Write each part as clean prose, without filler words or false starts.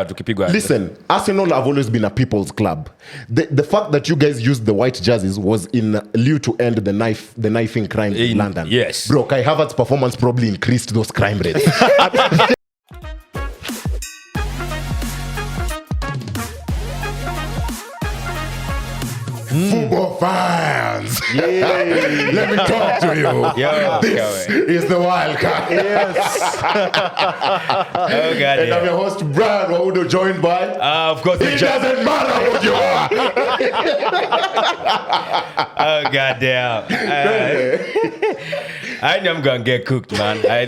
tukipigwa. Listen, Arsenal have always been a people's club. The fact that you guys used the white jerseys was in lieu to end the knifing crime in London. Yes. Bro, Kai Havertz performance probably increased those crime rates. Football fans, let me talk to you. This is the Wildcard. Yes. Oh, God. And I'm your host, Brad Waudo, joined by... of course. It doesn't matter what you are. Oh, God damn. I knew I'm going to get cooked, man. I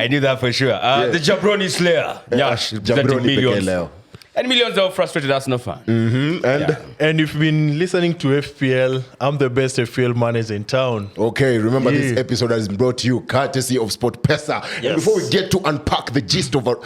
knew that for sure. The Jabroni Slayer, Nyaash, representing millions. And millions of frustrated Arsenal fans. And if you've been listening to FPL, I'm the best FPL manager in town. Okay, remember this episode has been brought to you courtesy of Sport Pesa. Yes. And before we get to unpack the gist of our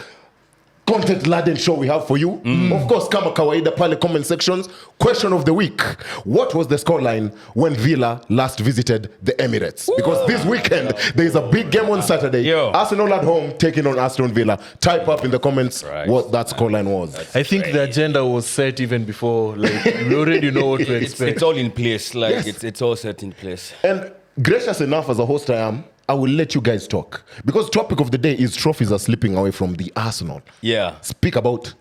content-laden show we have for you, of course, kama kawaida pale comment sections, question of the week. What was the scoreline when Villa last visited the Emirates? Because this weekend, there is a big game on Saturday. Arsenal at home taking on Aston Villa. Type up in the comments what that scoreline was. I think the agenda was set even before. Like, we already know what to expect. It's all in place. Like it's all set in place. And gracious enough as a host I am, I will let you guys talk. Because topic of the day is trophies are slipping away from the Arsenal. Yeah. Speak about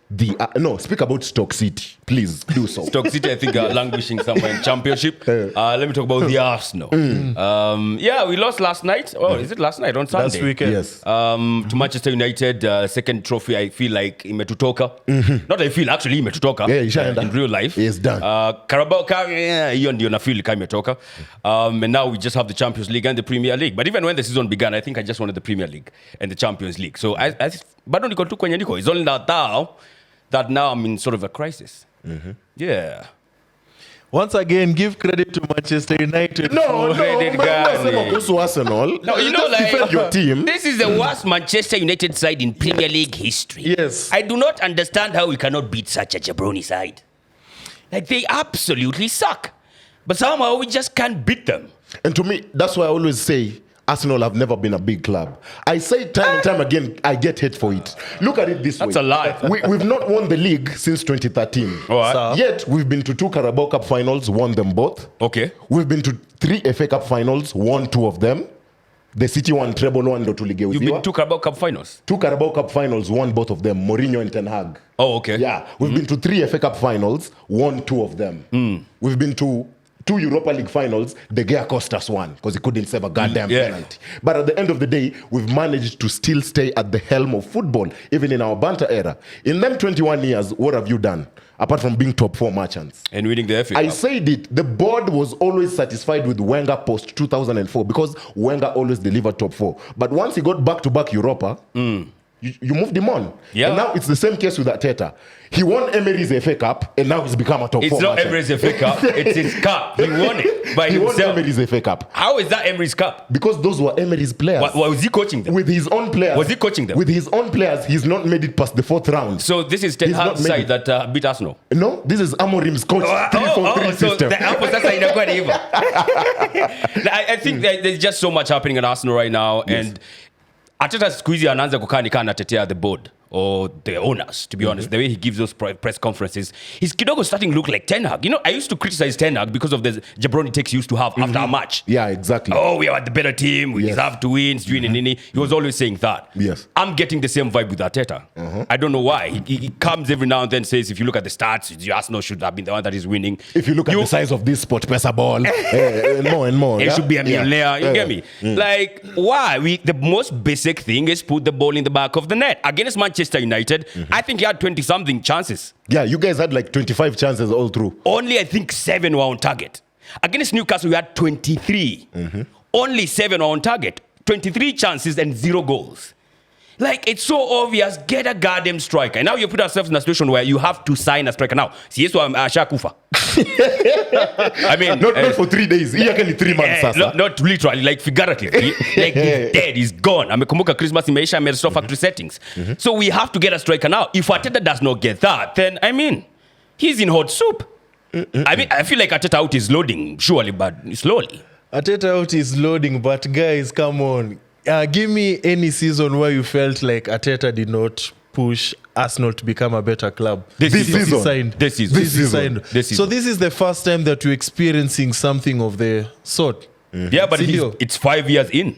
speak about Stoke City. Please do so. Stoke City, I think, are languishing somewhere in Championship. Let me talk about the Arsenal. We lost last night. Oh, is it last night? On Sunday. Last weekend. Yes. To Manchester United, second trophy, I feel like imetutoka. Not I feel, actually imetutoka. Yeah, in real life. It's done. Carabao Cup, hiyo ndio na feel kama imetoka. And now we just have the Champions League and the Premier League. But even when the season began, I think I just wanted the Premier League and the Champions League. So bado niko tu kwenye niko. It's only that now I'm in sort of a crisis. Yeah. Once again, give credit to Manchester United. No, Arsenal. No, you know, like, defend your team. This is the worst Manchester United side in Premier League history. Yes. I do not understand how we cannot beat such a jabroni side. Like, they absolutely suck. But somehow we just can't beat them. And to me, that's why I always say Arsenal have never been a big club. I say time and time again, I get hate for it. Look at it this way. That's a lie. We've not won the league since 2013. Yet, we've been to 2 Carabao Cup finals, won them both. Okay. We've been to 3 FA Cup finals, won 2 of them. The City won treble, won ndo tuligeuziwa. You've been to 2 Carabao Cup finals? 2 Carabao Cup finals, won both of them. Mourinho and Ten Hag. Oh, okay. Yeah. We've been to 3 FA Cup finals, won 2 of them. We've been to 2 Europa League finals. De Gea cost us 1 because he couldn't save a goddamn penalty. But at the end of the day, we've managed to still stay at the helm of football, even in our banter era. In them 21 years, what have you done? Apart from being top 4 merchants. And winning the FA Cup. I said it. The board was always satisfied with Wenger post 2004 because Wenger always delivered top 4. But once he got back-to-back Europa, you moved him on. Yeah. And now it's the same case with Arteta. He won Emery's FA Cup and now he's become a top 4 It's not Emery's FA Cup, it's his cup. He won it by himself. He won Emery's FA Cup. How is that Emery's cup? Because those were Emery's players. What was he coaching them? With his own players. Was he coaching them? With his own players, he's not made it past the 4th round. So this is Ten Hag's side that beat Arsenal? No, this is Amorim's coach 3-4-3 system. So the opposite side is quite evil. I think there's just so much happening in Arsenal right now, and Arteta squeezy anaanza kukaa nikaa anatetea the board or the owners, to be honest. The way he gives those press conferences, he's kidogo starting to look like Ten Hag. You know, I used to criticize Ten Hag because of the jabroni takes he used to have after a match. Yeah, exactly. Oh, we are the better team. We deserve to win. He was always saying that. Yes. I'm getting the same vibe with Arteta. I don't know why. He comes every now and then, says, if you look at the stats, Arsenal should have been the one that is winning. If you look at the size of this Sport Pesa ball, and more. It should be a millionaire. You get me? Like, why? The most basic thing is put the ball in the back of the net. Against Manchester United, I think he had 20-something chances. Yeah, you guys had like 25 chances all through. Only, I think, 7 were on target. Against Newcastle, we had 23. Only 7 were on target. 23 chances and 0 goals. Like, it's so obvious. Get a goddamn striker. And now you put ourselves in a situation where you have to sign a striker now. See, yes, I'm Shakufa. I mean, not for 3 days. He can 3 months. Not literally, like figuratively. Like, he's dead, he's gone. Amekumbuka Christmas imeisha, amerestore factory settings. So we have to get a striker now. If Arteta does not get that, then, I mean, he's in hot soup. I mean, I feel like Arteta out is loading, surely, but slowly. Arteta out is loading, but guys, come on. Give me any season where you felt like Arteta did not push Arsenal to become a better club. This season. So this is the first time that we're experiencing something of the sort. Yeah, but it's 5 years in.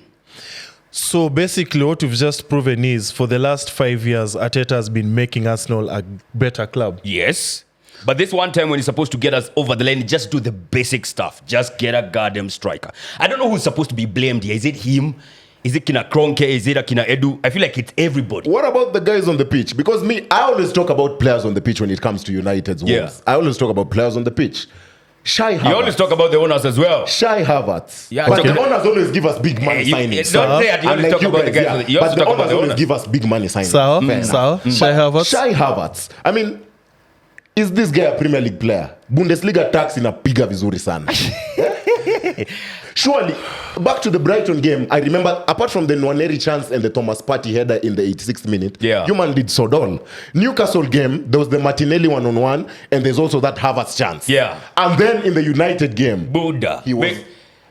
So basically what we've just proven is for the last 5 years, Arteta has been making Arsenal a better club. Yes. But this one time when he's supposed to get us over the line, just do the basic stuff. Just get a goddamn striker. I don't know who's supposed to be blamed here. Is it him? Is it Kina Kronke? Is it Kina Edu? I feel like it's everybody. What about the guys on the pitch? Because I always talk about players on the pitch when it comes to United's woes. Yeah. I always talk about players on the pitch. Havertz. You always talk about the owners as well. Havertz. Yeah, but the owners always give us big money signings. Don't say that. You always talk about the guys. You but also the talk about owners the always owners. give us big money signings. Shai Havertz. I mean, is this guy a Premier League player? Bundesliga tax inapiga vizuri sana. Surely, back to the Brighton game, I remember, apart from the Nwaneri chance and the Thomas Partey header in the 86th minute, Human did sodol. Newcastle game, there was the Martinelli one-on-one, and there's also that Havertz chance. Yeah. And then in the United game, Buddha. he was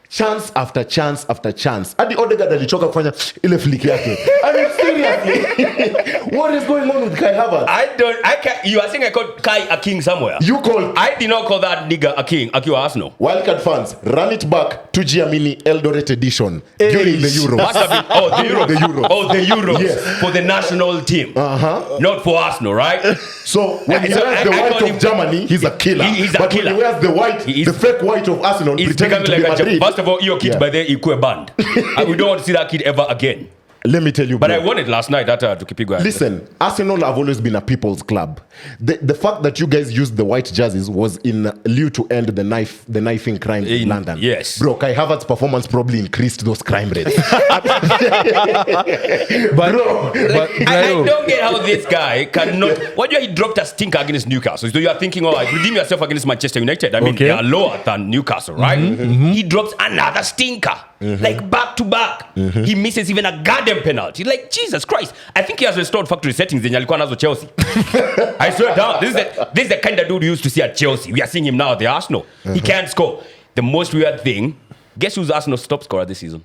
chance after chance after chance. Hadi Odegaard alichoka kufanya ile flick yake. I mean, seriously, what is going on with Kai Havertz? You are saying I called Kai a king somewhere. You called. I did not call that nigga a king. Akiwa Arsenal. Wildcard fans, run it back to Giamini Eldoret edition during the Euros. Must have been, the Euros. Yes. For the national team. Not for Arsenal, right? So when he wears the white of Germany, he's a killer. He's a but killer. when he wears the white, the fake white of Arsenal, He's pretending to becoming be like Madrid. First of all, your kid by the Ikue band. We don't want to see that kid ever again. Let me tell you, but bro. I won it last night. Listen, Arsenal have always been a people's club. The fact that you guys used the white jerseys was in lieu to end the knifing crime in London. Yes, bro. Kai Havertz's performance probably increased those crime rates. but I don't get how this guy cannot. Why do he dropped a stinker against Newcastle? So you are thinking, redeem yourself against Manchester United. I mean, they are lower than Newcastle, right? He drops another stinker. Like back to back. He misses even a goddamn penalty. Like, Jesus Christ. I think he has restored factory settings in Chelsea. I swear down. This is the kind of dude you used to see at Chelsea. We are seeing him now at the Arsenal. He can't score. The most weird thing, guess who's Arsenal's top scorer this season?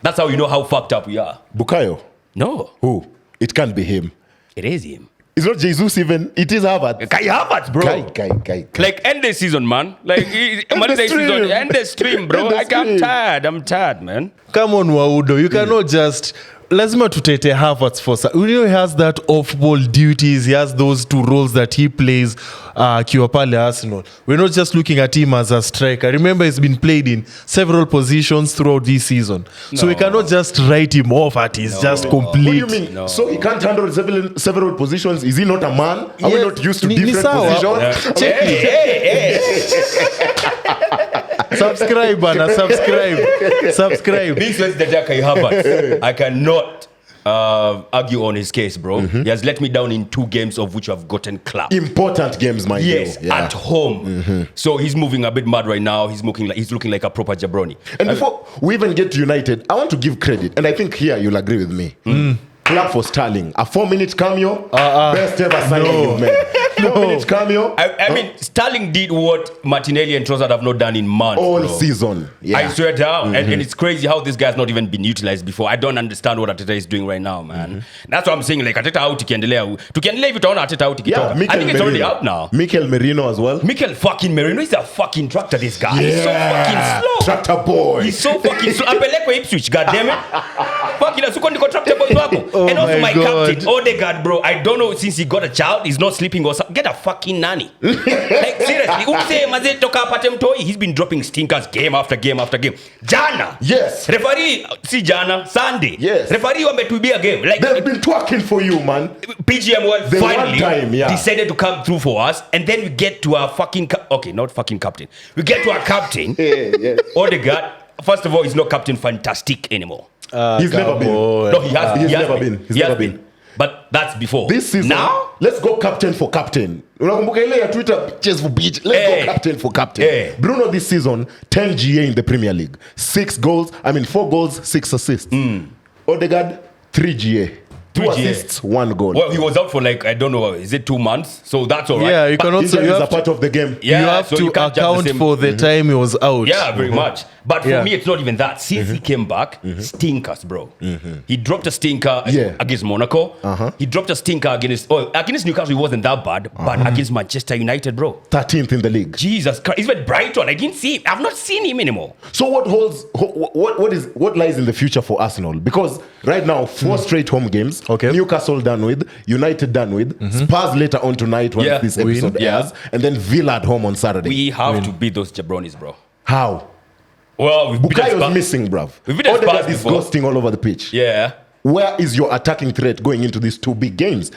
That's how you know how fucked up we are. Bukayo? No. Who? It can't be him. It is him. It's not Jesus even. It is Havertz. Kai Havertz, bro. Kai. Like, end the season, man. Like, end the stream, bro. I'm tired, man. Come on, Waudo. You cannot just... Lazima tutete Havertz for... He has that off-ball duties. He has those two roles that he plays akiwa pale Arsenal. We're not just looking at him as a striker. Remember, he's been played in several positions throughout this season. So we cannot just write him off at he's just complete. What do you mean? So he can't handle several positions? Is he not a man? Are we not used to different positions? Check it. Subscribe, Anna. Subscribe. This was the Kai Havertz. I cannot argue on his case, bro. He has let me down in 2 games of which I've gotten clapped. Important games, my at home. So he's moving a bit mad right now. He's looking like a proper jabroni. And before we even get to United, I want to give credit, and I think here you'll agree with me. Clap for Sterling. A 4-minute cameo, best ever signing you've made. 4-minute cameo. I mean, Sterling did what Martinelli and Trossard have not done in months. All season. Yeah. I swear down. And it's crazy how this guy's not even been utilized before. I don't understand what Arteta is doing right now, man. That's what I'm saying. Like, Arteta out, tukiendelea hivi taona Arteta out ikitoka. I think it's already out now. Mikel Merino as well. Mikel fucking Merino is a fucking tractor, this guy. He's so fucking slow. Tractor boy. He's so fucking slow. Apelekwe Ipswich, goddammit. Fucking asuko ndiko tractor boy wako. And also my captain, Odegaard, bro. I don't know, since he got a child, he's not sleeping or something. Get a fucking nanny. Like, seriously. He's been dropping stinkers game after game after game. Jana. Yes. Referee, Jana, Sunday. Yes. Referee wametubia game. Like, they've been twerking for you, man. PGM World finally time, decided to come through for us. And then we get to our fucking... okay, not fucking captain. We get to our captain. Odegaard. First of all, he's not Captain Fantastic anymore. He's never been. No, he has He's never been. But that's before. This season, now, let's go captain for captain. Unakumbuka ile ya Twitter, chase for beach. Let's go captain for captain. Bruno this season, 10 GA in the Premier League. 4 goals, 6 assists. Odegaard, 3 GA. 2 assists, 1 goal. Well, he was out for like, I don't know, is it 2 months? So that's all right. Yeah, you can also... You have a part of the game. You have to account for the time he was out. Yeah, very much. But for me, it's not even that. Since he came back, stinkers, bro. He dropped a stinker against Monaco. He dropped a stinker against Newcastle. He wasn't that bad, but against Manchester United, bro. 13th in the league. Jesus Christ. He's with Brighton. I didn't see him. I've not seen him anymore. So what lies in the future for Arsenal? Because right now, 4 straight home games. Okay. Newcastle done with, United done with, Spurs later on tonight when this episode airs, and then Villa at home on Saturday. We have to beat those jabronis, bro. How? Well, we've beaten Bukayo's Spurs. missing, bruv. We've beaten Odegaard Spurs is before. ghosting all over the pitch. Yeah. Where is your attacking threat going into these 2 big games?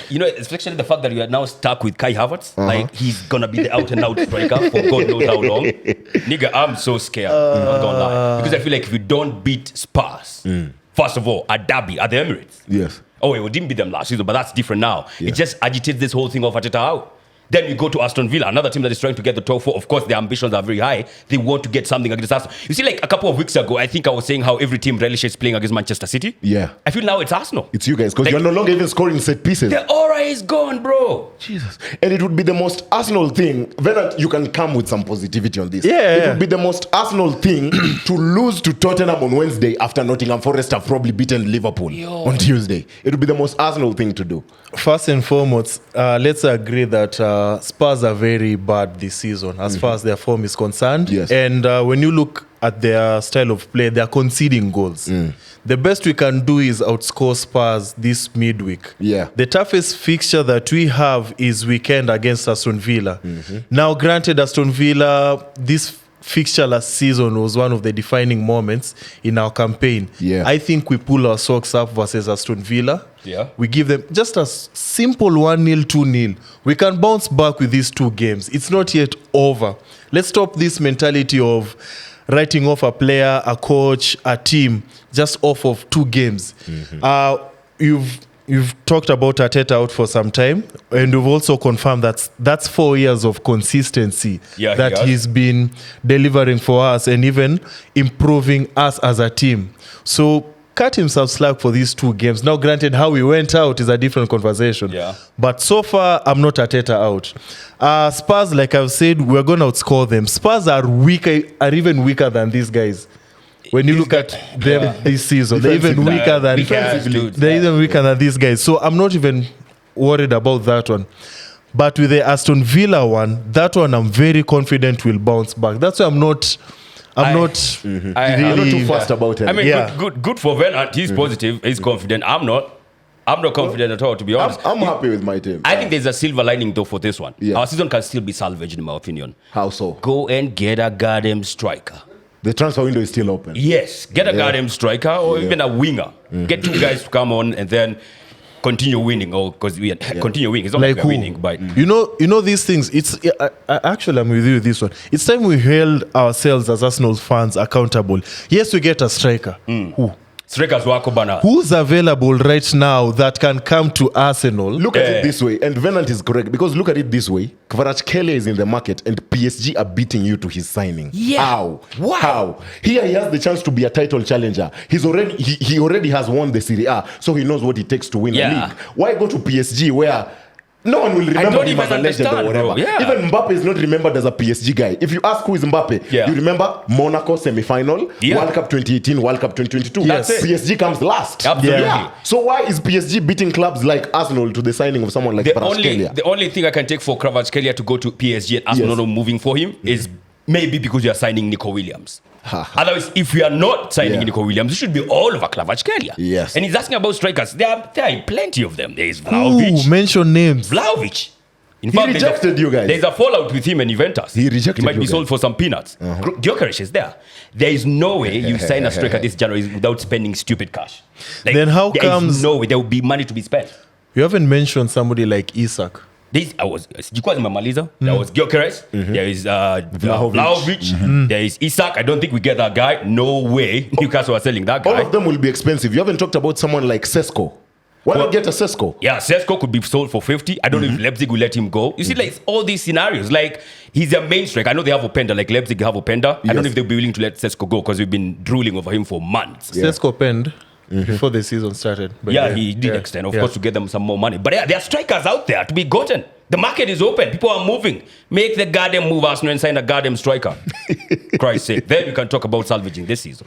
You know, especially the fact that you are now stuck with Kai Havertz. Like, he's going to be the out-and-out striker for God knows how long. Nigga, I'm so scared. I'm not going to lie. Because I feel like if you don't beat Spurs, first of all, at Derby, at the Emirates. Yes. Oh, wait, we didn't beat them last season, but that's different now. Yeah. It just agitates this whole thing of Arteta out. Then we go to Aston Villa, another team that is trying to get the top 4. Of course, their ambitions are very high. They want to get something against Arsenal. You see, like a couple of weeks ago, I think I was saying how every team relishes playing against Manchester City. Yeah. I feel now it's Arsenal. It's you guys, because Like- you're no longer even scoring set pieces. The aura is gone, bro. Jesus. And it would be the most Arsenal thing. Venant, you can come with some positivity on this. Yeah. It would be the most Arsenal thing to lose to Tottenham on Wednesday after Nottingham Forest have probably beaten Liverpool on Tuesday. It would be the most Arsenal thing to do. First and foremost, let's agree that Spurs are very bad this season as far as their form is concerned. Yes. And when you look at their style of play, they're conceding goals. The best we can do is outscore Spurs this midweek. Yeah. The toughest fixture that we have is weekend against Aston Villa. Now, granted, Aston Villa, this fixture last season was one of the defining moments in our campaign. Yeah. I think we pull our socks up versus Aston Villa. Yeah. We give them just a simple 1-0, 2-0. We can bounce back with these 2 games. It's not yet over. Let's stop this mentality of writing off a player, a coach, a team, just off of 2 games. You've talked about Arteta out for some time, and we've also confirmed that's 4 years of consistency that he's been delivering for us and even improving us as a team. So cut himself slack for these 2 games. Now, granted, how we went out is a different conversation. Yeah. But so far, I'm not Arteta out. Spurs, like I've said, we're going to outscore them. Spurs are even weaker than these guys. When you look at them this season, they're even weaker than these guys. So I'm not even worried about that one. But with the Aston Villa one, that one I'm very confident will bounce back. That's why I'm not You're not too fast about it. I mean, good for Venant. He's positive. He's confident. I'm not confident at all, to be honest. I'm happy with my team. I think there's a silver lining, though, for this one. Yeah. Our season can still be salvaged, in my opinion. How so? Go and get a goddamn striker. The transfer window is still open. Yes, get a goddamn striker or even a winger. Get 2 guys to come on and then continue winning. Because we continue winning. It's not like we're winning, but you know these things. It's actually I'm with you with this one. It's time we held ourselves as Arsenal fans accountable. Yes, we get a striker. Who? strikers wako bana. Who's available right now that can come to Arsenal? Look at it this way, and Venant is correct, because look at it this way. Kvaratskhelia is in the market and PSG are beating you to his signing. Yeah. How? Why? How? Here he has the chance to be a title challenger. He already has won the Serie A, so he knows what it takes to win a league. Why go to PSG where no one will remember him as a legend or whatever? Even Mbappe is not remembered as a PSG guy. If you ask who is Mbappe, you remember Monaco semi-final, World Cup 2018, World Cup 2022. That's it. PSG comes last. Absolutely. Yeah. So why is PSG beating clubs like Arsenal to the signing of someone like Kvaratskhelia? The only thing I can take for Kvaratskhelia to go to PSG and Arsenal moving for him is maybe because you are signing Nico Williams. Otherwise, if we are not signing Nico Williams, it should be all over Kvaratskhelia. Yes. And he's asking about strikers. There are plenty of them. There is Vlahovic. Ooh, mention names. Vlahovic. In He rejected you guys. There's a fallout with him and Juventus. He rejected He might you be guys. sold for some peanuts. Gyökeres is there. There is no way you sign a striker this January without spending stupid cash. Like, Then how there comes- is no way there will be money to be spent. You haven't mentioned somebody like Isak. There was Gyökeres, there is Vlahovic, there is Isak. I don't think we get that guy. No way Newcastle are selling that guy. All of them will be expensive. You haven't talked about someone like Sesko. Why not get a Sesko? Yeah, Sesko could be sold for 50. I don't know if Leipzig will let him go. You see, like all these scenarios, like he's a main striker. I know they have Openda, like Leipzig have Openda. I don't know if they'll be willing to let Sesko go because we've been drooling over him for months. Sesko penned before the season started. But He did extend, of course, to get them some more money. But there are strikers out there to be gotten. The market is open. People are moving. Make the goddamn move, Arsenal, and sign a goddamn striker. Christ's sake. Then we can talk about salvaging this season.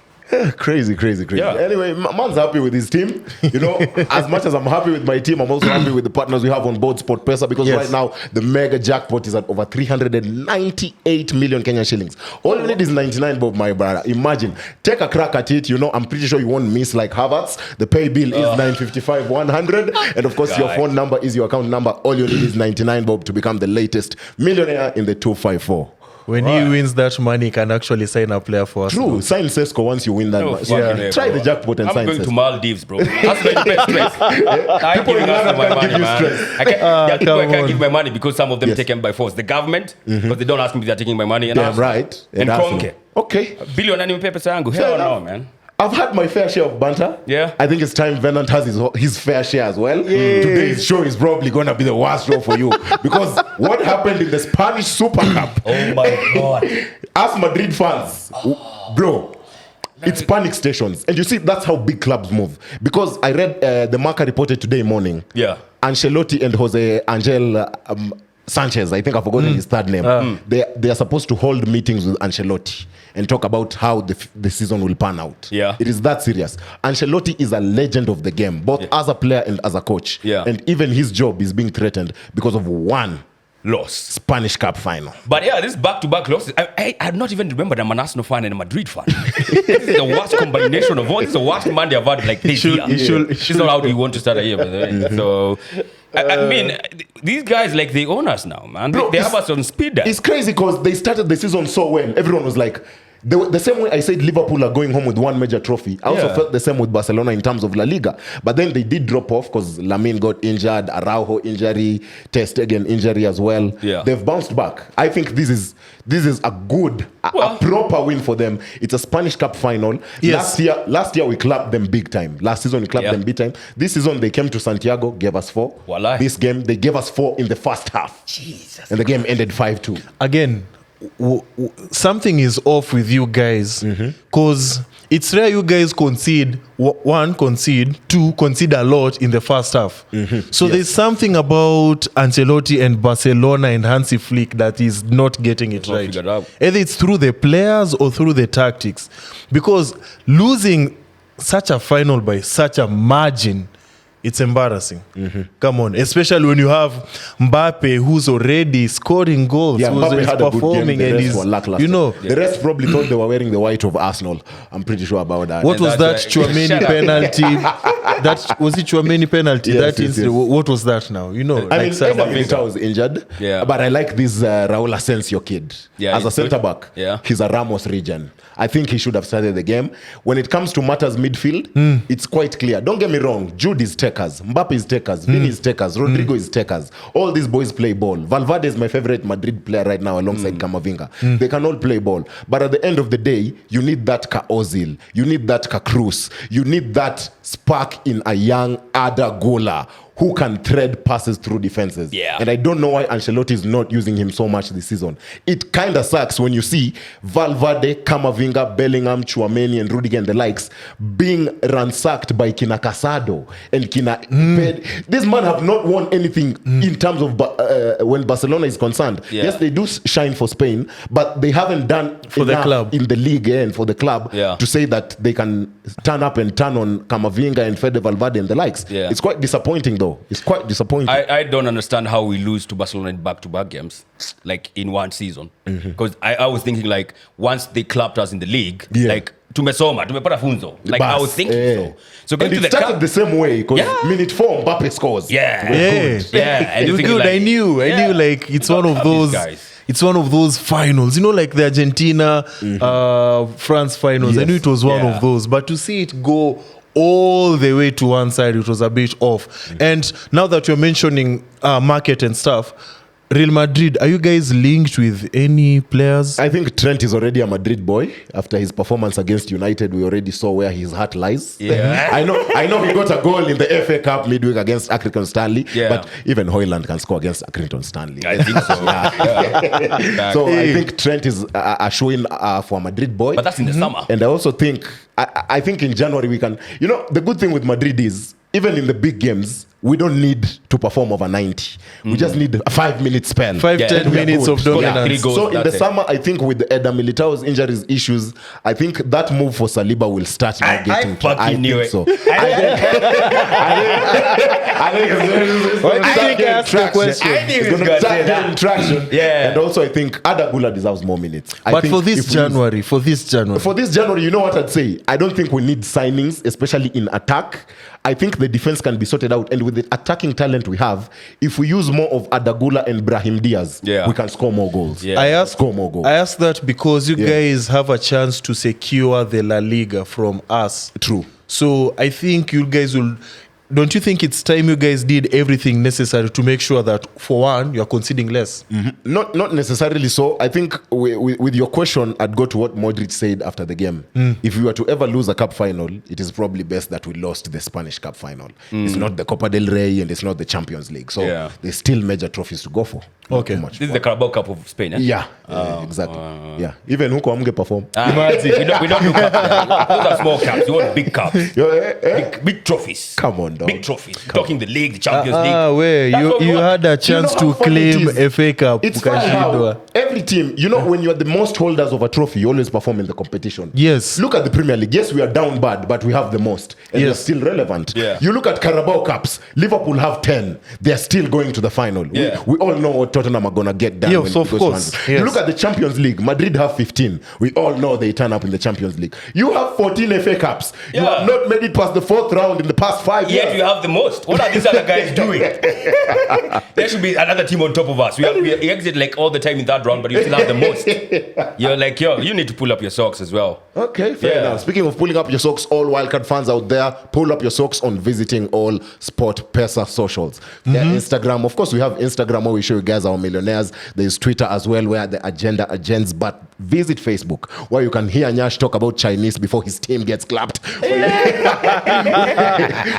Crazy. Yeah. Anyway, man's happy with his team. You know, as much as I'm happy with my team, I'm also happy with the partners we have on board SportPesa, because right now the mega jackpot is at over 398 million Kenyan shillings. All you need is 99, Bob, my brother. Imagine, take a crack at it. You know, I'm pretty sure you won't miss like Havertz. The pay bill is 955 100, and of course your phone number is your account number. All you need is 99, Bob, to become the latest millionaire in the 254. When he wins that money, he can actually sign a player for us. True. Sign Sesko once you win that. Try the jackpot and sign I'm going Sesko. to Maldives, bro. That's my best stress. People in Ghana can give you stress. I can't give my money because some of them taken by force. The government, because they don't ask me if they're taking my money. And Damn right. And Kronke. Okay. Billion and pay Pesangu. Hell no, man. I've had my fair share of banter. Yeah. I think it's time Venant has his fair share as well. Today's show is probably going to be the worst show for you, because what happened in the Spanish Super Cup? Oh my God. As Madrid fans, bro, it's panic stations. And you see, that's how big clubs move. Because I read the Marca reported today morning. Yeah. Ancelotti and Jose Angel Sanchez, I think I've forgotten his third name. They are supposed to hold meetings with Ancelotti and talk about how the season will pan out. Yeah. It is that serious. Ancelotti is a legend of the game, both as a player and as a coach. Yeah. And even his job is being threatened because of one Loss. Spanish Cup final. But yeah, this back-to-back losses. I not even remember I'm an Arsenal fan and a Madrid fan. This is the worst combination of all. This is the worst Monday I've had like this year. This is not how we want to start a year, by the way. So, I mean, these guys, like, they own us now, man. Bro, they have us on speed dial. It's crazy because they started the season so well. Everyone was like, the same way I said Liverpool are going home with one major trophy, I also felt the same with Barcelona in terms of La Liga. But then they did drop off because Lamine got injured, Araujo injury, Ter Stegen injury as well. Yeah. They've bounced back. I think this is a good, a proper win for them. It's a Spanish Cup final. Yes. Last year we clapped them big time. Last season we clapped them big time. This season they came to Santiago, gave us 4. Wallahi. This game they gave us 4 in the first half. Jesus. And the game ended 5-2. Again, something is off with you guys, because it's rare you guys concede, two, concede a lot in the first half. So there's something about Ancelotti and Barcelona and Hansi Flick that is not getting it right. figured out. Either it's through the players or through the tactics, because losing such a final by such a margin, it's embarrassing. Come on, especially when you have Mbappe, who's already scoring goals, Yeah, who's Mbappe had a good performing, game. The and rest he's, were lackluster. you know, the rest probably thought they were wearing the white of Arsenal. I'm pretty sure about that. what was that that's Chouameni shut up. penalty? That was it. Chouameni penalty. Yes, That yes, is yes. What was that now? You know, I like mean, some- Eder Militao was injured, but I like this Raul Asensio kid. Yeah, as a he's good. centre back, he's a Ramos regen. I think he should have started the game. When it comes to matters midfield, it's quite clear. Don't get me wrong. Jude is takers, Mbappe is takers, Vini is takers, Rodrigo is takers. All these boys play ball. Valverde is my favorite Madrid player right now alongside Camavinga. They can all play ball. But at the end of the day, you need that Ka Ozil. You need that Ka Cruz. You need that spark in a young Ada Gola who can thread passes through defenses. Yeah. And I don't know why Ancelotti is not using him so much this season. It kind of sucks when you see Valverde, Camavinga, Bellingham, Chouameni, and Rudiger and the likes being ransacked by Kina Casado and Kina Ped. This man have not won anything in terms of when Barcelona is concerned. Yeah. Yes, they do shine for Spain, but they haven't done For the enough club. in the league and for the club Yeah. to say that they can turn up and turn on Camavinga and Fede Valverde and the likes. Yeah. It's quite disappointing though. It's quite disappointing. I don't understand how we lose to Barcelona in back-to-back games, like in one season. Because I was thinking, like, once they clapped us in the league, like, tumesoma, tumepata funzo. Like, I was thinking so. So going and to it the started cup, the same way because Yeah. minute 4 Mbappe scores. Yeah. Yeah, and you you're thinking, good. like, I knew. Like it's we one don't of have these those. guys. It's one of those finals, you know, like the Argentina, France finals. I Yes. knew it was one Yeah. of those, but to see it go all the way to one side, it was a bit off. And now that you're mentioning market and stuff, Real Madrid, are you guys linked with any players? I think Trent is already a Madrid boy. After his performance against United, we already saw where his heart lies. Yeah. I know he got a goal in the FA Cup midweek against Accrington Stanley, Yeah. but even Hoyland can score against Accrington Stanley. I think so. Yeah. So I think Trent is a showing for a Madrid boy. But that's in the summer. And I also think, I think in January we can, you know, the good thing with Madrid is, even in the big games, we don't need to perform over 90. We just need a 5-minute spell. 5-10 minutes of dominance. 3 goals, So in the that's it. summer, I think with Eder Militao's injuries issues, I think that move for Saliba will start now getting fucking knew it. so. I think it's going to I knew he was going gonna to start say getting that. traction. Yeah. And also I think Adagula deserves more minutes. I But think for this if we- January, for this January, you know what I'd say? I don't think we need signings, especially in attack. I think the defense can be sorted out. And with the attacking talent we have, if we use more of Adagula and Brahim Diaz, we can score more goals. Yeah. I ask that because you guys have a chance to secure the La Liga from us. True. So I think you guys will. Don't you think it's time you guys did everything necessary to make sure that, for one, you're conceding less? Not necessarily so. I think with your question, I'd go to what Modric said after the game. If we were to ever lose a cup final, it is probably best that we lost the Spanish cup final. It's not the Copa del Rey and it's not the Champions League. So there's still major trophies to go for. Okay. Not too much. This is the Carabao Cup of Spain, eh? Yeah, exactly. Yeah, even huko amge perform. Imagine. we don't do cups. Those are small cups. You want big cups. Big trophies. Come on, dog. Big trophies. Talking the league, the Champions League. Where That's what we you want. had a chance You know to how funny it claim is? FA Cup. It's funny how ukashindwa. every team, when you're the most holders of a trophy, you always perform in the competition. Yes. Look at the Premier League. Yes, we are down bad, but we have the most. And they're still relevant. Yeah. You look at Carabao Cups. Liverpool have 10. They're still going to the final. Yeah. We all know what Tottenham are going to get done. Yes, when it of goes course. to 100. Yes. You look at the Champions League. Madrid have 15. We all know they turn up in the Champions League. You have 14 FA Cups. You Yeah. have not made it past the 4th round in the past 5 Yet years. you have the most. What are these other guys doing? There should be another team on top of us. We exit like all the time in that round, but you still have the most. You're like, you need to pull up your socks as well. Okay, fair enough. Speaking of pulling up your socks, all Wildcard fans out there, pull up your socks on visiting all Sport Pesa socials. Their Instagram, of course, we have Instagram where we show you guys our millionaires. There's Twitter as well where the agenda agents, but visit Facebook where you can hear Nyaash talk about Chinese before his team gets clapped.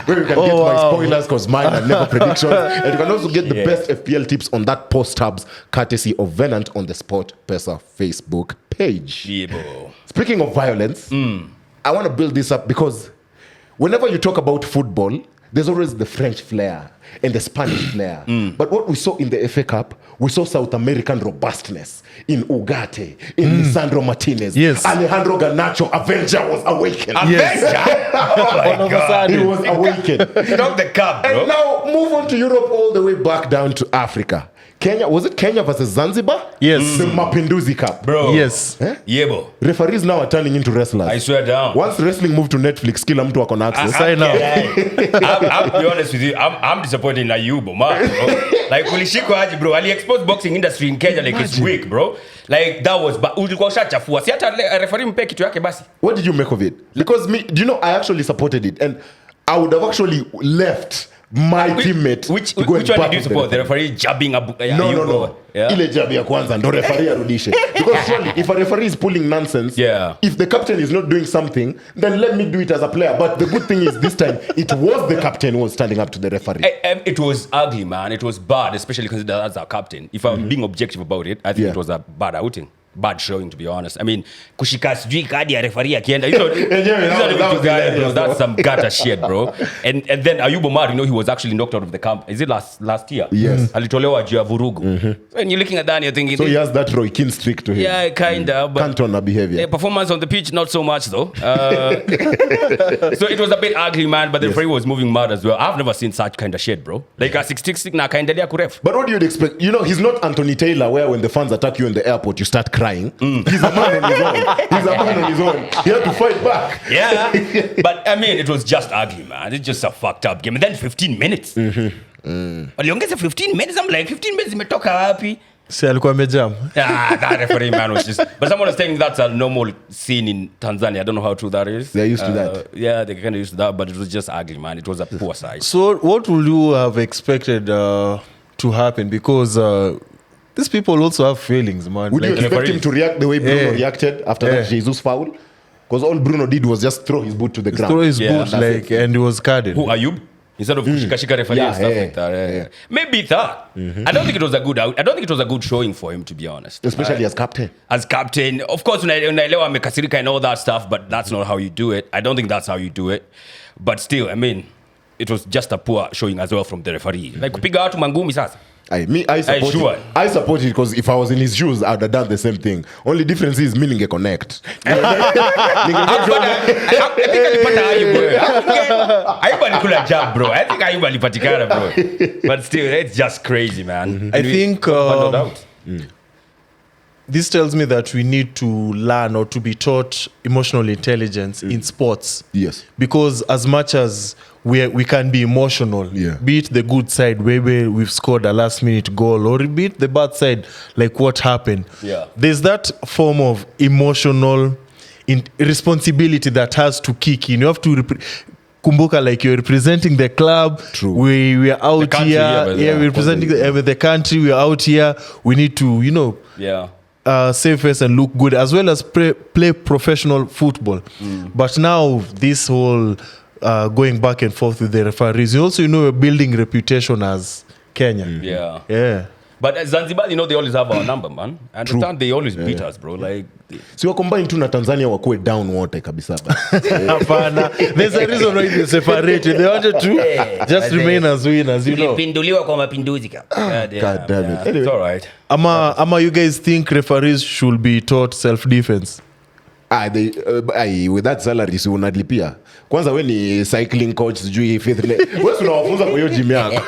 Where you can get my spoilers because mine are never predictions. And you can also get the best FPL tips on that post tabs courtesy of Venant on the Sport Pesa Facebook page. Yeah, bro. Speaking of violence, I want to build this up because whenever you talk about football, there's always the French flair and the Spanish flair. But what we saw in the FA Cup, we saw South American robustness in Ugarte, in Lisandro Martinez. Yes. Alejandro Garnacho, Avenger was awakened. Avenger? Oh my God. He was awakened. Knock the cup, bro. And now move on to Europe all the way back down to Africa. Kenya, was it Kenya versus Zanzibar? Yes. The Mapinduzi Cup. Bro. Yes. Yeah, bro. Referees now are turning into wrestlers. I swear down. Once wrestling moved to Netflix, kila mtu ako na access. Sign up. I'll be honest with you. I'm disappointed in Ayubo, man, bro. Like, ulishiko aje, bro. Ali exposed boxing industry in Kenya like it's weak, bro. Like, that was ulikuwa ushachafua. Si hata referee mpe kitu yake basi. What did you make of it? Because me, do you know, I actually supported it. And I would have actually left my teammate Which to go one and back did you up support? The referee jabbing up? No. Yeah. Ile jab ya kwanza ndo referee arudishe. Because surely if a referee is pulling nonsense, if the captain is not doing something, then let me do it as a player. But the good thing is this time it was the captain who was standing up to the referee. It was ugly, man. It was bad, especially considered as our captain. If I'm being objective about it, I think it was a bad outing. Bad showing, to be honest. I mean, kushika sijui kadi ya referee akienda. That's some gutter shit, bro. And then Ayubo Mar, he was actually knocked out of the camp. Is it last year? Yes. Alitolewa juu ya vurugu. So when you're looking at that and you're thinking, So he has that Roy Keane streak to him. yeah, kinda. But Cantona behavior. performance on the pitch, not so much though. So it was a bit ugly, man. But the referee was moving mad as well. I've never seen such kind of shit, bro. Like a 6-6 na kaendelea kuref. But what do you expect? He's not Anthony Taylor, where when the fans attack you in the airport, you start crying. He's a man on his own. He had to fight back. Yeah. But I mean, it was just ugly, man. It's just a fucked up game. And then 15 minutes. Waliongeza 15 minutes. I'm like, 15 minutes imetoka wapi? Si alikuwa amejam. That referee, man, was just... But someone was saying that's a normal scene in Tanzania. I don't know how true that is. They're used to that. Yeah, they're kind of used to that. But it was just ugly, man. It was a poor side. So what would you have expected to happen? Because these people also have feelings, man. Would you expect him to react the way Bruno reacted after that Jesus foul? Because all Bruno did was just throw his boot to the ground. throw his boot, and he was carded. Who, Ayub? Instead of shika referee and stuff like that. Maybe that. I don't think it was a good I don't think it was a good showing for him, to be honest. Especially as captain. As captain, of course, unaelewa amekasirika and all that stuff, but that's not how you do it. I don't think that's how you do it. But still, I mean, it was just a poor showing as well from the referee. Like kupiga watu mangumi sasa. I support it because if I was in his shoes, I'd have done the same thing. Only difference is me connect. I think alipata Ayuba alikula jab, bro. I think Ayuba alipatikana, bro. But still, it's just crazy, man. I think this tells me that we need to learn or to be taught emotional intelligence in sports. Yes. Because as much as we can be emotional, be it the good side, where we've scored a last minute goal, or be it the bad side, like what happened. Yeah. There's that form of emotional responsibility that has to kick in. You have to kumbuka, like you're representing the club. True. We are out here. We're representing the country. We are out here. We need to, save face and look good, as well as play professional football. But now this whole going back and forth with the referees, you also we're building reputation as Kenya. Yeah. But Zanzibar, they always have our number, man. I understand they always beat us, bro. Like, so you're combined to na Tanzania wakue down water kabisa. There's a reason why they separated. They wanted to just remain as winners, Pinduliwa kwa mapinduzi ka. God damn it. Anyway. It's all right. Ama you guys think referees should be taught self-defense? With that salary si unadlipia. Kwanza we ni cycling coach sijui faithfully. Wewe unawafunza kwa hiyo gym yako.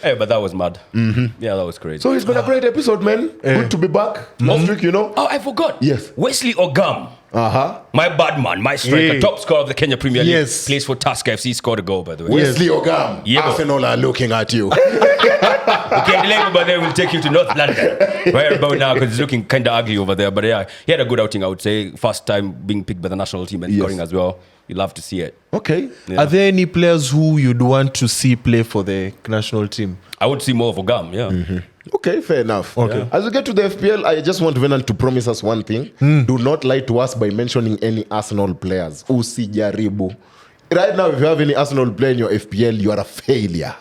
Hey, but that was mad. Yeah, that was crazy. So it's been a great episode, man. Good to be back. Last week, Oh, I forgot. Yes. Wesley Ogam. My bad man, my striker, top scorer of the Kenya Premier League. Yes. Plays for Tusker FC, scored a goal, by the way. Wesley Ogam. Yeah. Arsenal are looking at you. Okay, the but then we'll take you to North London. Right about now, because it's looking kind of ugly over there. But yeah, he had a good outing, I would say. First time being picked by the national team and scoring as well. You'd love to see it. Okay. Are there any players who you'd want to see play for the national team? I would see more of Ogam, yeah. Okay, fair enough. Okay. As we get to the FPL, I just want Venant to promise us one thing. Do not lie to us by mentioning any Arsenal players. Usijaribu. Right now, if you have any Arsenal player in your FPL, you are a failure.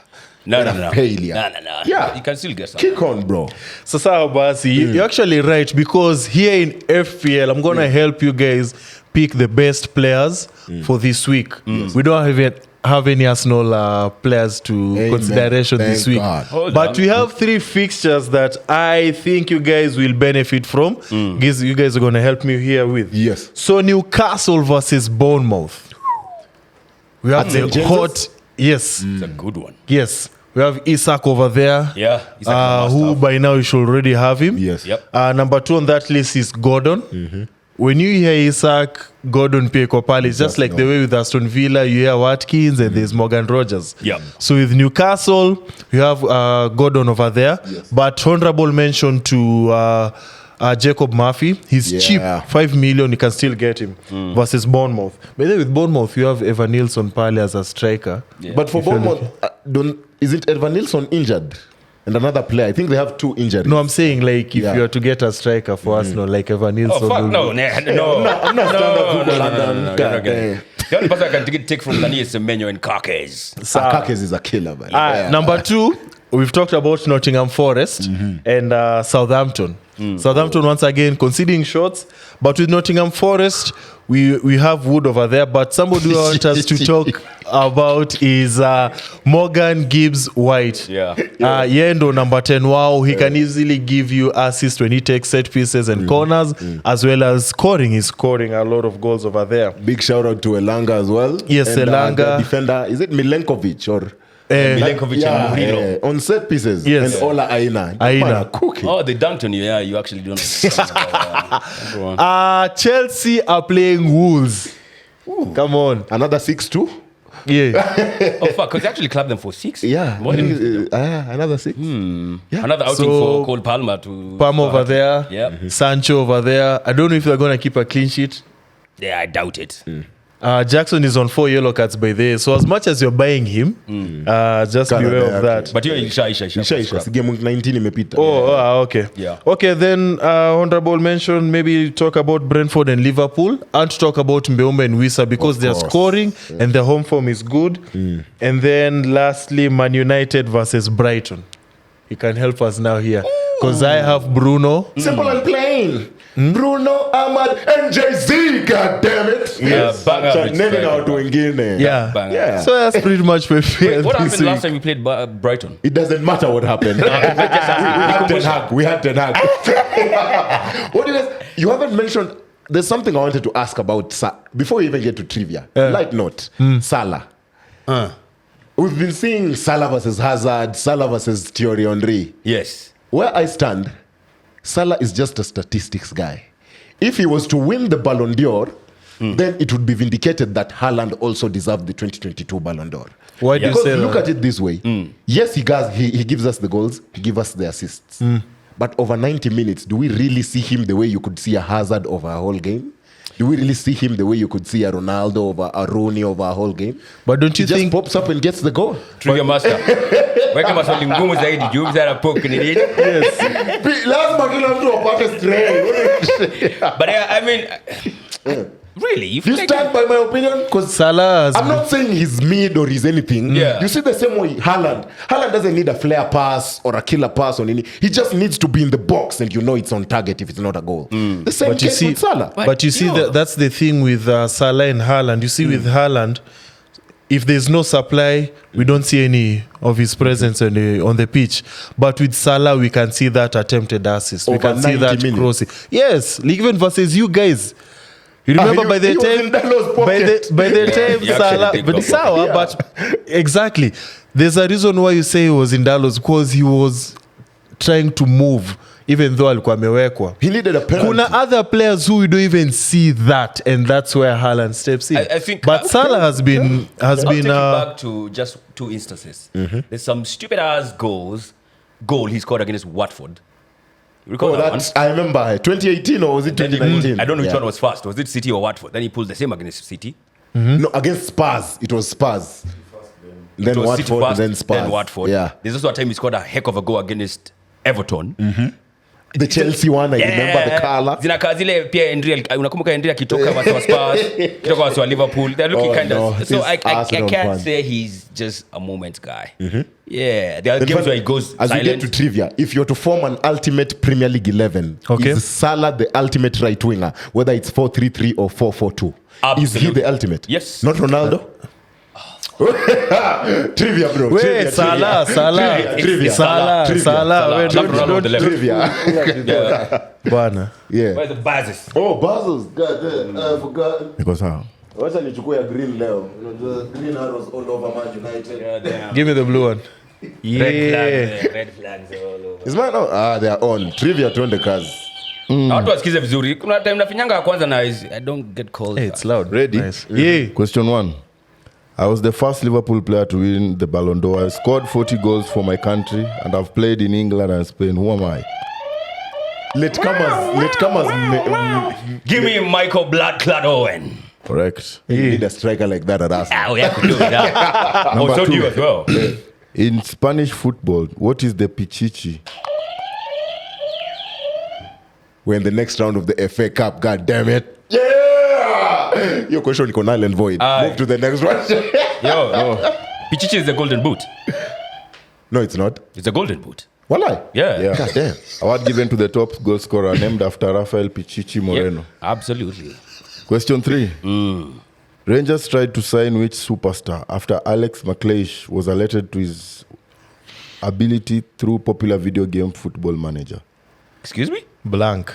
No. Failure. No. Yeah. You can still get something. Kick on, bro. So, Basi, you're actually right, because here in FPL, I'm going to help you guys pick the best players for this week. We don't have any Arsenal players to consideration this week. But we have 3 fixtures that I think you guys will benefit from. You guys are going to help me here with. Yes. So Newcastle versus Bournemouth. We have the hot... Yes. It's a good one. Yes. We have Isak over there. Yeah. Who by now you should already have him. Yes. Yep. Number 2 on that list is Gordon. When you hear Isak, Gordon Pekopal, it's just like the way with Aston Villa, you hear Watkins and there's Morgan Rogers. Yep. So with Newcastle, you have Gordon over there. Yes. But honorable mention to Jacob Murphy. He's cheap, 5 million, you can still get him. Versus Bournemouth. But then with Bournemouth, you have Evan Nilsson Pale as a striker. Yeah. But for Bournemouth, isn't Evan Nilsson injured? And another player, I think they have 2 injuries. No, I'm saying like if you are to get a striker for Arsenal, like Evan Nilsson. Oh, fuck no. I'm not No. The only person I can take from Dani is Semenyo and Kakes. Kakes is a killer, man. Number 2, we've talked about Nottingham Forest and Southampton. Southampton, once again, conceding shots. But with Nottingham Forest, we have Wood over there. But somebody who wants us to talk about is Morgan Gibbs-White. Yendo, number 10. Wow, he can easily give you assists when he takes set pieces and corners, as well as scoring. He's scoring a lot of goals over there. Big shout out to Elanga as well. Yes, and, Elanga. The defender, is it Milenkovic or... Milenkovic and Murilo. On set pieces. Yes. And Ola Aina. Oh, they dunked on you. Yeah, you actually don't understand. Go on. Chelsea are playing Wolves. Come on. Another 6-2? Yeah. Oh, fuck. Because they actually clapped them for 6. Yeah. Another 6. Yeah. Another outing for Cole Palmer to... Palmer over there. Yeah. Sancho over there. I don't know if they're going to keep a clean sheet. Yeah, I doubt it. Jackson is on 4 yellow cards by there. So as much as you're buying him, just beware of that. But you're Isha. Game 19 imepita. Okay. Yeah. Okay, then honorable mention, maybe talk about Brentford and Liverpool, and talk about Mbeumo and Wissa because they're scoring and their home form is good. And then lastly, Man United versus Brighton. You can help us now here. Because I have Bruno. Simple and plain. Kane, Bruno, Ahmad, and Jay-Z, god damn it. Yes. Banger, Acha which nene banger. na watu wengine. Yeah. Banger. Yeah. So that's pretty much prepared. What this happened last week. time we played Brighton? It doesn't matter what happened. We had Ten Hag. What do you guys? You haven't mentioned. There's something I wanted to ask about before we even get to trivia. Light note. Salah. We've been seeing Salah versus Hazard, Salah versus Thierry Henry. Yes. Where I stand, Salah is just a statistics guy. If he was to win the Ballon d'Or, then it would be vindicated that Haaland also deserved the 2022 Ballon d'Or. Why do you Because say look that? at it this way. Yes, he gives us the goals, he gives us the assists. But over 90 minutes, do we really see him the way you could see a Hazard over a whole game? Do we really see him the way you could see a Ronaldo over a Rooney over a whole game? But don't He you just think pops up and gets the goal. Trivia master. Weka maswali ngumu zaidi juu mzara poke ni nini? Lazima kila mtu apate stray. But I mean, really? If Do you stand by my opinion? Because Salah has I'm not saying he's mid or he's anything. Yeah. You see the same way Haaland doesn't need a flare pass or a killer pass on any. He just needs to be in the box and you know it's on target if it's not a goal. The same But you case see- with Salah. But you see, that's the thing with Salah and Haaland. You see, with Haaland, if there's no supply, we don't see any of his presence on the pitch. But with Salah, we can see that attempted assist. We Over can see 90 that minutes. crossing. Yes, even versus you guys. You remember by the he was time in Dalo's pocket. by the time He actually Salah, did but go it's for it. sour, Yeah. but exactly. There's a reason why you say he was in Dallas, because he was trying to move even though alikuwa amewekwa. He needed a penalty. Kuna other players who we don't even see that, and that's where Haaland steps in. I think- but Salah has been I'll take you uh, back to just two instances. There's some stupid ass goal he scored against Watford. You recall Oh, that one? that's, I remember 2018 or was it Then he 2019? pulled- I don't know which Yeah. one was first. Was it City or Watford? Then he pulled the same against City. No, against Spurs. It was Spurs. Then It was City Watford, first, then Spurs. then Watford. Yeah. There's also a time he scored a heck of a goal against Everton. The Chelsea one, I remember the color. Zinakaa zile pia Henry unakumbuka Henry akitoka wasi wa Spurs, kitoka wasi wa Liverpool. They're looking Oh, kind no, of this so I Arsenal can't fan. say he's just a moment guy. Yeah, there are In games fact, where he goes as we get silent. to trivia, if you're to form an ultimate Premier League 11, Okay. is Salah the ultimate right winger, whether it's 4-3-3 or 4-4-2? Is he Absolutely. the ultimate? Yes. Not Ronaldo? Trivia, bro. Wait, Trivia, Salah, trivia. Salah. Wait, Love Ronaldo on the left. Trivia. Yeah. Bwana. Yeah. Where's the biases? Oh, Basels. God damn. I forgot. Because how? Wacha nichukue ya green leo. You know, the green arrows all over Man United. Give me the blue one. Yeah. Red flags all over. Is mine out? They are on. Trivia tuende kazi. Na watu wasikize vizuri. Kuna time nafinyanga ya kwanza na I don't get called. Hey, it's loud. Ready? Nice. Yeah. Question 1. I was the first Liverpool player to win the Ballon d'Or. I scored 40 goals for my country and I've played in England and Spain. Who am I? Latecomers. Give me Michael Bloodclad Owen. Correct. You need a striker like that at Arsenal. Oh, yeah, could do it. Yeah. Oh, Number so do 2. you as well. In Spanish football, what is the pichichi? We're in the next round of the FA Cup. God damn it. Yeah! Your question is null and void. Aye. Move to the next one. Yo, Pichichi is the golden boot. No, it's not. It's a golden boot. Walai. Yeah. Yeah. God damn. Award given to the top goal scorer named after Rafael Pichichi Moreno. Yeah, absolutely. Question 3. Rangers tried to sign which superstar after Alex McLeish was alerted to his ability through popular video game Football Manager? Excuse me? Blank.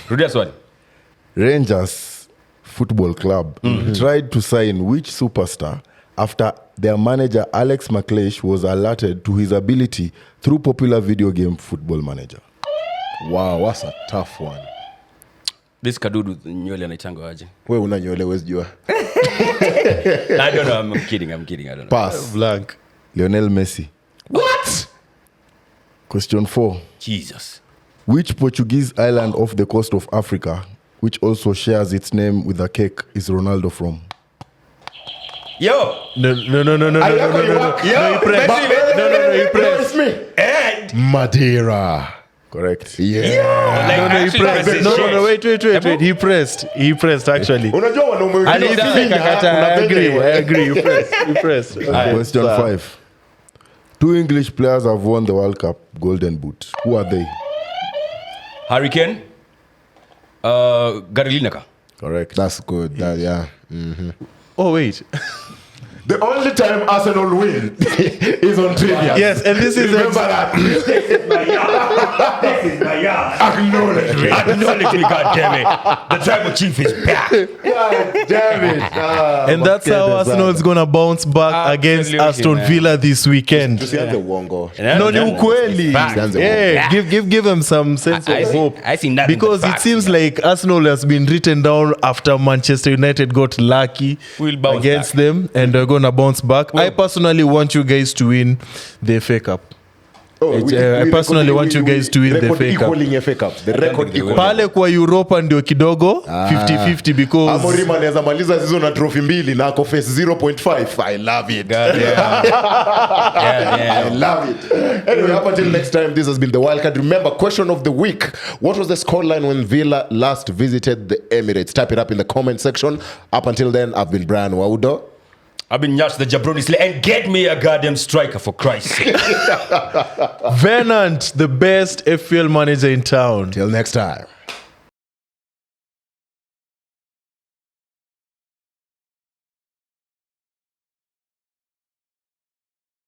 Rudia swali. Rangers Football Club tried to sign which superstar after their manager Alex McLeish was alerted to his ability through popular video game Football Manager? Wow, that's a tough one. This kadudu nywele anaitanga aje. We una nywele wezi jua. I don't know. I'm kidding. I don't know. Pass. Blank. Lionel Messi. What? Question 4. Jesus. Which Portuguese island off the coast of Africa, which also shares its name with a cake, is Ronaldo from? Yo. No. Ayako, you want- You press. But- No, you press. It's me. And Madeira. Correct. Yeah. like No, he actually pressed. presses No, shit. wait. He pressed actually. Unajua wanaume wengine And ukifinya, kuna venye- I agree. You pressed. Question 5. 2 English players have won the World Cup Golden Boot. Who are they? Hurricane. Gary Lineker. Correct. That's good. That, yeah. Oh, wait. The only time Arsenal win is on trivia. Yes, and this is Remember that. This is my yard. Acknowledge me. Acknowledge me, goddammit. The tribal chief is back. God damn it. and that's how Arsenal is going to bounce back against Absolutely, Aston man. Villa this weekend. Tusianze uongo. No, ni ukweli. Facts. Yeah, give them some sense I of see- hope. I see nothing Because but it facts, seems like Arsenal has been written down after Manchester United got lucky We'll bounce against back. them, and they're going to bounce back. I personally want you guys to win the FA Cup. Oh, I personally want you guys to win the record FA Cup. equaling FA Cup. The record they will. equaling. Pale kwa Europa ndio kidogo 50-50 because Amorim anaweza maliza season na trophy mbili na ako face 0.5. I love it. God, yeah. I love it. Anyway, up until next time, this has been the Wildcard. Remember, question of the week. What was the scoreline when Villa last visited the Emirates? Type it up in the comment section. Up until then, I've been Brian Waudo. I've been Nyaash the Jabroni Slayer, and get me a goddamn striker for Christ's sake. Venant, the best FPL manager in town. Till next time.